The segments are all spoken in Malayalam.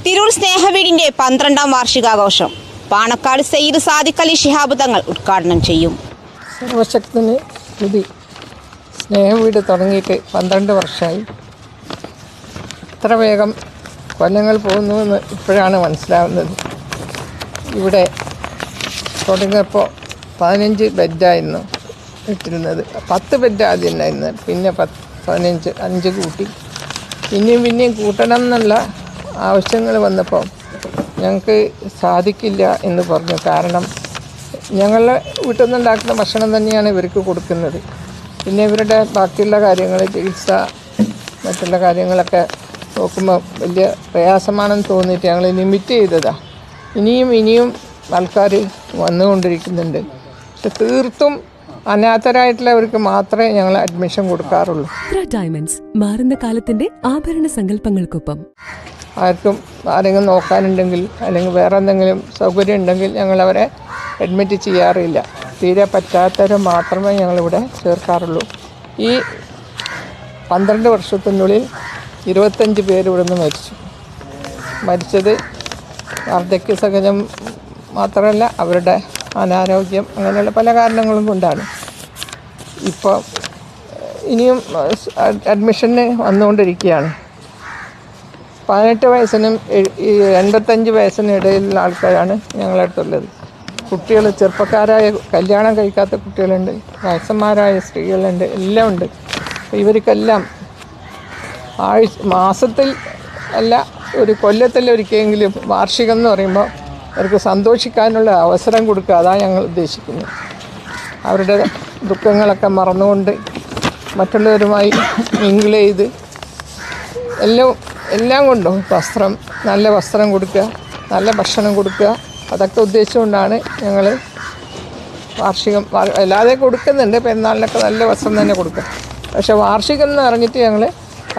തിരൂർ സ്നേഹവീടിന്റെ 12ാം വാർഷികാഘോഷം പാണക്കാട് സയ്യിദ് സാദിഖ് അലി ശിഹാബ് തങ്ങൾ ഉദ്ഘാടനം ചെയ്യും. സർവശക്തന് സ്തുതി. സ്നേഹവീട് തുടങ്ങിയിട്ട് 12 വർഷമായി. ഇത്ര വേഗം കൊല്ലങ്ങൾ പോകുന്നുവെന്ന് ഇപ്പോഴാണ് മനസ്സിലാവുന്നത്. ഇവിടെ തുടങ്ങിയപ്പോൾ 15 ബെഡായിരുന്നു ഇട്ടിരുന്നത്. 10 ബെഡ് ആദ്യം ഉണ്ടായിരുന്നത്, പിന്നെ 15 5 കൂട്ടി. പിന്നെയും കൂട്ടണം എന്നുള്ള ആവശ്യങ്ങൾ വന്നപ്പോൾ ഞങ്ങൾക്ക് സാധിക്കില്ല എന്ന് പറഞ്ഞു. കാരണം ഞങ്ങളുടെ വീട്ടിൽ നിന്നുണ്ടാക്കുന്ന ഭക്ഷണം തന്നെയാണ് ഇവർക്ക് കൊടുക്കുന്നത്. പിന്നെ ഇവരുടെ ബാക്കിയുള്ള കാര്യങ്ങൾ, ചികിത്സ, മറ്റുള്ള കാര്യങ്ങളൊക്കെ നോക്കുമ്പോൾ വലിയ പ്രയാസമാണെന്ന് തോന്നിയിട്ട് ഞങ്ങൾ ലിമിറ്റ് ചെയ്തതാണ്. ഇനിയും ആൾക്കാർ വന്നുകൊണ്ടിരിക്കുന്നുണ്ട്. പക്ഷെ തീർത്തും അനാഥരായിട്ടുള്ളവർക്ക് മാത്രമേ ഞങ്ങൾ അഡ്മിഷൻ കൊടുക്കാറുള്ളൂ. ഡയമണ്ട്സ് മാറുന്ന കാലത്തിന്റെ ആഭരണ സങ്കല്പങ്ങൾക്കൊപ്പം ആരെങ്കിലും നോക്കാനുണ്ടെങ്കിൽ അല്ലെങ്കിൽ വേറെ എന്തെങ്കിലും സൗകര്യം ഉണ്ടെങ്കിൽ ഞങ്ങളവരെ അഡ്മിറ്റ് ചെയ്യാറില്ല. തീരെ പറ്റാത്തവരെ മാത്രമേ ഞങ്ങളിവിടെ ചേർക്കാറുള്ളൂ. ഈ 12 വർഷത്തിനുള്ളിൽ 25 പേര് ഇവിടെ നിന്ന് മരിച്ചത് വാർദ്ധക്യ സഹജം മാത്രമല്ല, അവരുടെ അനാരോഗ്യം, അങ്ങനെയുള്ള പല കാരണങ്ങളും കൊണ്ടാണ്. ഇപ്പോൾ ഇനിയും അഡ്മിഷന് വന്നുകൊണ്ടിരിക്കുകയാണ്. 18 വയസ്സിനും 85 വയസ്സിനും ഇടയിലുള്ള ആൾക്കാരാണ് ഞങ്ങളുടെ അടുത്തുള്ളത്. കുട്ടികൾ, ചെറുപ്പക്കാരായ കല്യാണം കഴിക്കാത്ത കുട്ടികളുണ്ട്, വയസ്സന്മാരായ സ്ത്രീകളുണ്ട്, എല്ലാം ഉണ്ട്. ഇവർക്കെല്ലാം മാസത്തിൽ അല്ല, ഒരു കൊല്ലത്തിലൊരിക്കലെങ്കിലും വാർഷികം എന്ന് പറയുമ്പോൾ അവർക്ക് സന്തോഷിക്കാനുള്ള അവസരം കൊടുക്കുക, അതാണ് ഞങ്ങൾ ഉദ്ദേശിക്കുന്നത്. അവരുടെ ദുഃഖങ്ങളൊക്കെ മറന്നുകൊണ്ട് മറ്റുള്ളവരുമായി മിങ്കിൾ ചെയ്ത് എല്ലാം കൊണ്ടും നല്ല വസ്ത്രം കൊടുക്കുക, നല്ല ഭക്ഷണം കൊടുക്കുക, അതൊക്കെ ഉദ്ദേശിച്ചുകൊണ്ടാണ് ഞങ്ങൾ വാർഷികം. അല്ലാതെ കൊടുക്കുന്നുണ്ട്, പെരുന്നാളിനൊക്കെ നല്ല വസ്ത്രം തന്നെ കൊടുക്കുക. പക്ഷേ വാർഷികം എന്ന് പറഞ്ഞിട്ട് ഞങ്ങൾ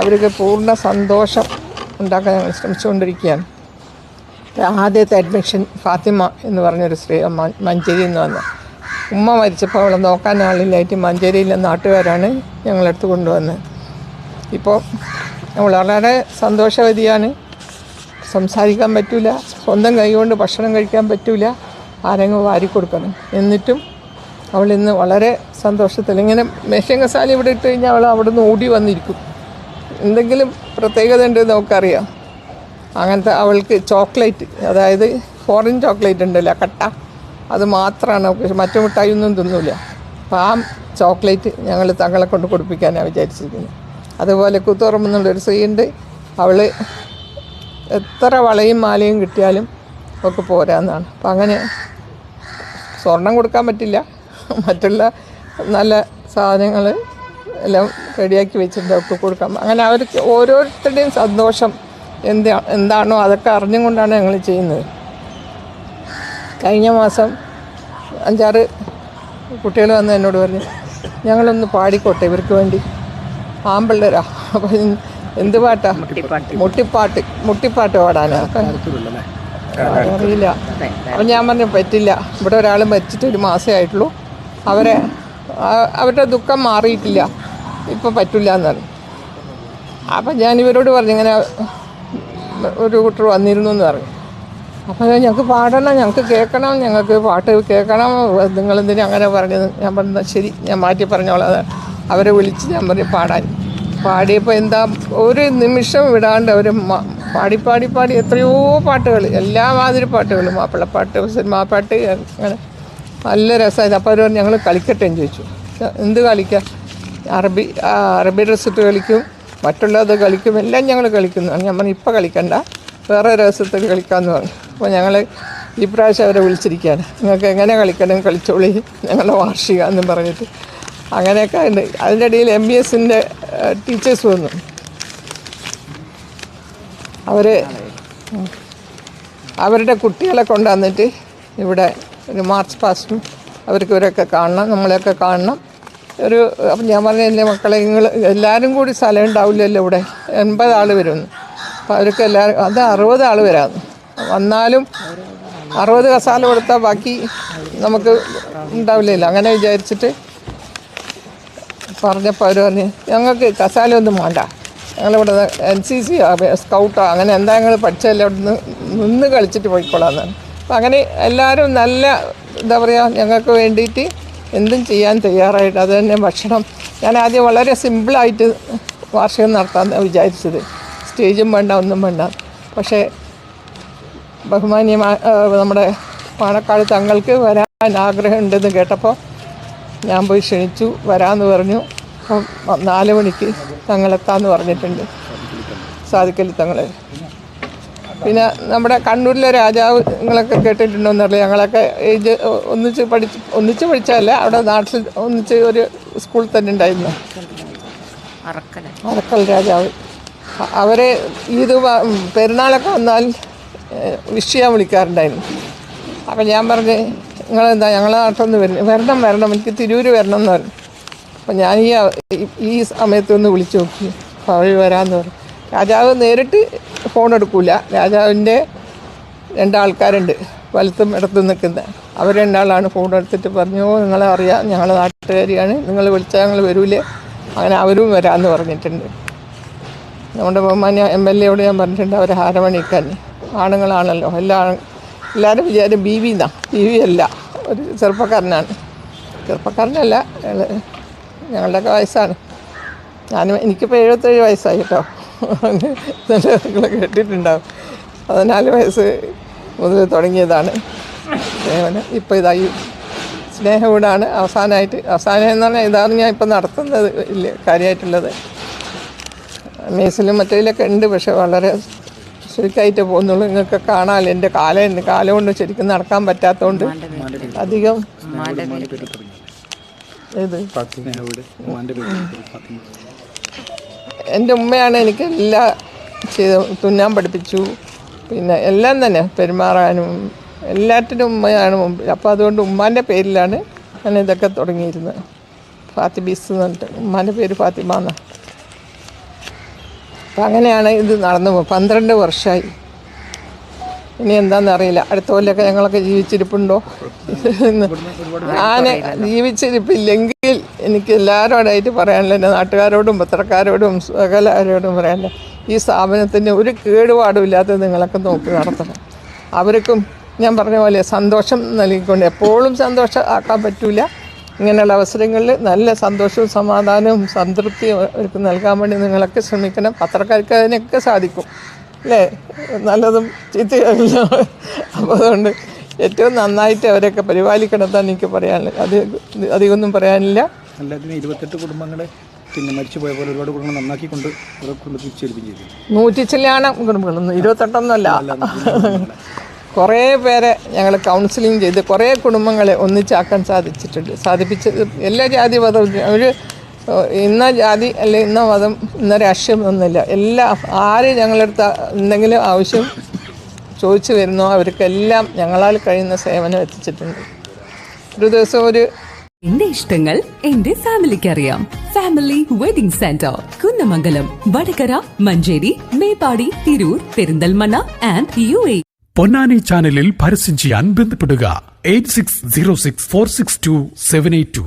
അവർക്ക് പൂർണ്ണ സന്തോഷം ഉണ്ടാക്കാൻ ഞങ്ങൾ ശ്രമിച്ചുകൊണ്ടിരിക്കുകയാണ്. ആദ്യത്തെ അഡ്മിഷൻ ഫാത്തിമ എന്ന് പറഞ്ഞൊരു സ്ത്രീ മഞ്ചേരിയിൽ നിന്ന് വന്ന ഉമ്മ മരിച്ചപ്പോൾ അവളെ നോക്കാൻ ആളില്ലായിട്ട് മഞ്ചേരിയിലെ നാട്ടുകാരാണ് ഞങ്ങളടുത്ത് കൊണ്ടുവന്നത്. ഇപ്പോൾ അവൾ വളരെ സന്തോഷവതിയാണ്. സംസാരിക്കാൻ പറ്റില്ല, സ്വന്തം കൈകൊണ്ട് ഭക്ഷണം കഴിക്കാൻ പറ്റില്ല, ആരെങ്കിലും വാരിക്കൊടുക്കണം. എന്നിട്ടും അവൾ ഇന്ന് വളരെ സന്തോഷത്തിൽ ഇങ്ങനെ മേശങ്കസാല ഇവിടെ ഇട്ട് കഴിഞ്ഞാൽ അവൾ അവിടെ നിന്ന് ഓടി വന്നിരിക്കും. എന്തെങ്കിലും പ്രത്യേകത ഉണ്ടെന്ന് നമുക്കറിയാം. അങ്ങനത്തെ അവൾക്ക് ചോക്ലേറ്റ്, അതായത് ഫോറിൻ ചോക്ലേറ്റ് ഉണ്ടല്ലോ, കട്ട, അത് മാത്രമാണ് അവൾക്ക്. മറ്റു മിഠായിയൊന്നും തിന്നില്ല. അപ്പോൾ ആ ചോക്ലേറ്റ് ഞങ്ങൾ തങ്ങളെ കൊണ്ട് കൊടുപ്പിക്കാനാണ് വിചാരിച്ചിരിക്കുന്നത്. അതുപോലെ കൂത്തുപറമ്പെന്നുള്ളൊരു സ്ത്രീയുണ്ട്. അവൾ എത്ര വളയും മാലയും കിട്ടിയാലും ഒക്കെ പോരാന്നാണ്. അപ്പം അങ്ങനെ സ്വർണം കൊടുക്കാൻ പറ്റില്ല, മറ്റുള്ള നല്ല സാധനങ്ങൾ എല്ലാം റെഡിയാക്കി വെച്ചിട്ട് ഒക്കെ കൊടുക്കാം. അങ്ങനെ അവർക്ക് ഓരോരുത്തരുടെയും സന്തോഷം എന്താണോ അതൊക്കെ അറിഞ്ഞും കൊണ്ടാണ് ഞങ്ങൾ ചെയ്യുന്നത്. കഴിഞ്ഞ മാസം 5-6 കുട്ടികൾ വന്ന് എന്നോട് പറഞ്ഞു, ഞങ്ങളൊന്ന് പാടിക്കോട്ടെ ഇവർക്ക് വേണ്ടി, ആമ്പിള്ളേരാ. അപ്പം എന്ത് പാട്ടാ? മുട്ടിപ്പാട്ട് പാടാനാ. അറിയില്ല. അപ്പം ഞാൻ പറഞ്ഞു പറ്റില്ല, ഇവിടെ ഒരാൾ മരിച്ചിട്ട് 1 മാസമേ ആയിട്ടുള്ളൂ, അവരുടെ ദുഃഖം മാറിയിട്ടില്ല, ഇപ്പം പറ്റില്ല എന്നാണ്. അപ്പം ഞാൻ ഇവരോട് പറഞ്ഞു, ഇങ്ങനെ ഒരു കൂട്ടർ വന്നിരുന്നു എന്ന് പറഞ്ഞു. അപ്പോൾ ഞങ്ങൾക്ക് പാടണം, ഞങ്ങൾക്ക് കേൾക്കണം, ഞങ്ങൾക്ക് പാട്ട് കേൾക്കണം, നിങ്ങളെന്തിനും അങ്ങനെ പറഞ്ഞത്. ഞാൻ പറഞ്ഞാൽ ശരി, ഞാൻ മാറ്റി പറഞ്ഞോളാം. അവരെ വിളിച്ച് ഞാൻ പറഞ്ഞു പാടിയപ്പോൾ എന്താ ഒരു നിമിഷം വിടാണ്ട് അവർ പാടി എത്രയോ പാട്ടുകൾ, എല്ലാ മാതിരി പാട്ടുകളും, മാപ്പിളപ്പാട്ട്, സിനിമാപ്പാട്ട്, അങ്ങനെ നല്ല രസമായിരുന്നു. അപ്പോൾ അവർ ഞങ്ങൾ കളിക്കട്ടെ എന്ന് ചോദിച്ചു. എന്ത് കളിക്കാം? അറബി ഡ്രസ്സ് ഇട്ട് കളിക്കും, മറ്റുള്ളത് കളിക്കും, എല്ലാം ഞങ്ങൾ കളിക്കുന്നു. ഞാൻ പറഞ്ഞു ഇപ്പോൾ കളിക്കണ്ട, വേറെ രസത്തിൽ കളിക്കാമെന്ന് പറഞ്ഞു. അപ്പോൾ ഞങ്ങൾ ഈ പ്രാവശ്യം അവരെ വിളിച്ചിരിക്കുകയാണ്, നിങ്ങൾക്ക് എങ്ങനെ കളിക്കണം കളിച്ചോളി, ഞങ്ങളുടെ വാർഷിക എന്നും പറഞ്ഞിട്ട്. അങ്ങനെയൊക്കെ ഉണ്ട്. അതിൻ്റെ ഇടയിൽ MBSൻ്റെ ടീച്ചേഴ്സ് വന്നു. അവരുടെ കുട്ടികളെ കൊണ്ടുവന്നിട്ട് ഇവിടെ ഒരു മാർച്ച് പാസ്റ്റും അവർക്ക് ഇവരൊക്കെ കാണണം, നമ്മളെയൊക്കെ കാണണം. അപ്പം ഞാൻ പറഞ്ഞു, എൻ്റെ മക്കളെ നിങ്ങൾ എല്ലാവരും കൂടി സ്ഥലം ഉണ്ടാവില്ലല്ലോ, ഇവിടെ 80 ആൾ വരുമെന്ന്. അപ്പോൾ അവർക്ക് എല്ലാവരും, അത് 60 ആൾ വരാമെന്ന്. വന്നാലും 60 കസാല കൊടുത്താൽ ബാക്കി നമുക്ക് ഉണ്ടാവില്ലല്ലോ. അങ്ങനെ വിചാരിച്ചിട്ട് പറഞ്ഞപ്പോൾ അവർ പറഞ്ഞു, ഞങ്ങൾക്ക് കസാല ഒന്നും വേണ്ട, ഞങ്ങളിവിടെ NCC സ്കൗട്ടോ അങ്ങനെ എന്താ ഞങ്ങൾ പഠിച്ചതല്ലേ അവിടെ നിന്ന് കളിച്ചിട്ട് പോയിക്കൊള്ളാമെന്നാണ്. അപ്പം അങ്ങനെ എല്ലാവരും നല്ല എന്താ പറയുക ഞങ്ങൾക്ക് വേണ്ടിയിട്ട് എന്തും ചെയ്യാൻ തയ്യാറായിട്ട് അത് തന്നെ ഭക്ഷണം ഞാൻ ആദ്യം വളരെ സിമ്പിളായിട്ട് വാർഷികം നടത്താമെന്ന് വിചാരിച്ചത്. സ്റ്റേജും വേണ്ട ഒന്നും വേണ്ട. പക്ഷേ ബഹുമാന്യമായ നമ്മുടെ പാണക്കാട് തങ്ങൾക്ക് വരാൻ ആഗ്രഹമുണ്ടെന്ന് കേട്ടപ്പോൾ ഞാൻ പോയി ക്ഷണിച്ചു, വരാമെന്ന് പറഞ്ഞു. അപ്പം 4 മണിക്ക് തങ്ങളെത്താമെന്ന് പറഞ്ഞിട്ടുണ്ട്, സാധിക്കലി തങ്ങൾ. പിന്നെ നമ്മുടെ കണ്ണൂരിലെ രാജാവ് നിങ്ങളൊക്കെ കേട്ടിട്ടുണ്ടോയെന്നറിയില്ല. ഞങ്ങളൊക്കെ ഏജ് ഒന്നിച്ച് പഠിച്ചതല്ല, അവിടെ നാട്ടിൽ ഒന്നിച്ച് ഒരു സ്കൂളിൽ തന്നെ ഉണ്ടായിരുന്നു. അറക്കൽ രാജാവ് അവരെ ഇത് പെരുന്നാളൊക്കെ വന്നാൽ വിഷ് ചെയ്യാൻ വിളിക്കാറുണ്ടായിരുന്നു. അപ്പം ഞാൻ പറഞ്ഞ് നിങ്ങളെന്താ ഞങ്ങളെ നാട്ടിലൊന്ന് വരണം എനിക്ക് തിരൂർ വരണം എന്ന് പറഞ്ഞു. അപ്പം ഞാൻ ഈ സമയത്തൊന്ന് വിളിച്ചു നോക്കി. അപ്പോൾ അവർ വരാമെന്ന് പറഞ്ഞു. രാജാവ് നേരിട്ട് ഫോൺ എടുക്കില്ല. രാജാവിൻ്റെ 2 ആൾക്കാരുണ്ട് വലത്തും ഇടത്തും നിൽക്കുന്നത്. അവർ 2 ആളാണ് ഫോൺ എടുത്തിട്ട് പറഞ്ഞു, നിങ്ങളെ അറിയാം, ഞങ്ങളെ നാട്ടുകാരിയാണ്, നിങ്ങൾ വിളിച്ചാൽ ഞങ്ങൾ വരൂലേ. അങ്ങനെ അവരും വരാമെന്ന് പറഞ്ഞിട്ടുണ്ട്. നമ്മുടെ ബഹുമാന്യ MLA ഞാൻ പറഞ്ഞിട്ടുണ്ട് അവരെ ഹാരമണിക്കാൻ. ആണുങ്ങളാണല്ലോ എല്ലാവരും വിചാരം BV എന്നാണ്. BV അല്ല, ഒരു ചെറുപ്പക്കാരനല്ല, ഞങ്ങളുടെയൊക്കെ വയസ്സാണ്. എനിക്കിപ്പോൾ 77 വയസ്സായി കേട്ടോ. നിങ്ങൾ കേട്ടിട്ടുണ്ടാവും. 14 വയസ്സ് മുതൽ തുടങ്ങിയതാണ് സേവനം. ഇപ്പോൾ ഇതായി സ്നേഹവീടാണ് അവസാനം എന്ന് പറഞ്ഞാൽ ഇതാണ് ഞാൻ ഇപ്പം നടത്തുന്നത് ഇല്ല കാര്യമായിട്ടുള്ളത്. മേസിലും മറ്റേതിലൊക്കെ ഉണ്ട്, പക്ഷെ വളരെ ചുരുക്കമായിട്ട് പോകുന്നുള്ളൂ. നിങ്ങൾക്ക് കാണാമല്ലോ എൻ്റെ കാലം കൊണ്ട് ശരിക്കും നടക്കാൻ പറ്റാത്തതുകൊണ്ട് അധികം എൻ്റെ ഉമ്മയാണ് എനിക്ക് എല്ലാം തുന്നാൻ പഠിപ്പിച്ചു. പിന്നെ എല്ലാം തന്നെ പെരുമാറാനും എല്ലാറ്റിനും ഉമ്മയാണ് മുമ്പ്. അപ്പോൾ അതുകൊണ്ട് ഉമ്മാൻ്റെ പേരിലാണ് ഞാൻ ഇതൊക്കെ തുടങ്ങിയിരുന്നത്. ഫാത്തിബീസ് എന്ന് പറഞ്ഞിട്ട് ഉമ്മാൻ്റെ പേര് ഫാത്തിമ എന്നാണ്. അപ്പം അങ്ങനെയാണ് ഇത് നടന്നു. 12 വർഷമായി. ഇനി എന്താണെന്നറിയില്ല. അടുത്ത കൊല്ലമൊക്കെ ഞങ്ങളൊക്കെ ജീവിച്ചിരിപ്പുണ്ടോ? ഞാൻ ജീവിച്ചിരിപ്പില്ലെങ്കിൽ എനിക്ക് എല്ലാവരോടായിട്ട് പറയാനില്ല, എൻ്റെ നാട്ടുകാരോടും പത്രക്കാരോടും സകലരോടും പറയാനില്ല, ഈ സ്ഥാപനത്തിന് ഒരു കേടുപാടും ഇല്ലാത്തത് നിങ്ങളൊക്കെ നോക്കി നടത്തണം. അവർക്കും ഞാൻ പറഞ്ഞ പോലെ സന്തോഷം നൽകിക്കൊണ്ട്, എപ്പോഴും സന്തോഷം ആക്കാൻ പറ്റില്ല, ഇങ്ങനെയുള്ള അവസരങ്ങളിൽ നല്ല സന്തോഷവും സമാധാനവും സംതൃപ്തിയും അവർക്ക് നൽകാൻ വേണ്ടി നിങ്ങളൊക്കെ ശ്രമിക്കണം. പത്രക്കാർക്ക് അതിനൊക്കെ സാധിക്കും അല്ലേ, നല്ലതും ചീത്തയല്ല. അപ്പോൾ അതുകൊണ്ട് ഏറ്റവും നന്നായിട്ട് അവരെയൊക്കെ പരിപാലിക്കണമെന്നാണ് എനിക്ക് പറയാനുള്ളത്. അത് അധികമൊന്നും പറയാനില്ല. 28 കുടുംബങ്ങളെ പിന്നെ മരിച്ചു പോയ പോലെ ഒരുപാട് കുടുംബങ്ങൾ നന്നാക്കിക്കൊണ്ട് ചെയ്തു. 100 ചില്ലാനം കുടുംബങ്ങളൊന്നും 28 കുറേ പേരെ ഞങ്ങൾ കൗൺസിലിംഗ് ചെയ്ത് കുറേ കുടുംബങ്ങളെ ഒന്നിച്ചാക്കാൻ സാധിപ്പിച്ചത് എല്ലാ ജാതി മതവും ഒരു ഇന്ന ജാതി അല്ലെ ഇന്ന മതം ഇന്ന രാഷ്ട്രീയം ഒന്നുമില്ല. ആര് ഞങ്ങളടുത്ത് എന്തെങ്കിലും ആവശ്യം ചോദിച്ചു വരുന്നോ അവർക്കെല്ലാം ഞങ്ങളാൽ കഴിയുന്ന സേവനം എത്തിച്ചിട്ടുണ്ട്. ഒരു ദിവസം എന്റെ ഇഷ്ടങ്ങൾ എന്റെ ഫാമിലിക്ക് അറിയാം. Family wedding centre, Kunnamangalam, Vadakara, Manjeri, Meppadi, Tirur, Perinthalmanna and UAE. Ponnani ചാനലിൽ പരസ്യം ചെയ്യാൻ ബന്ധപ്പെടുക 8606462782.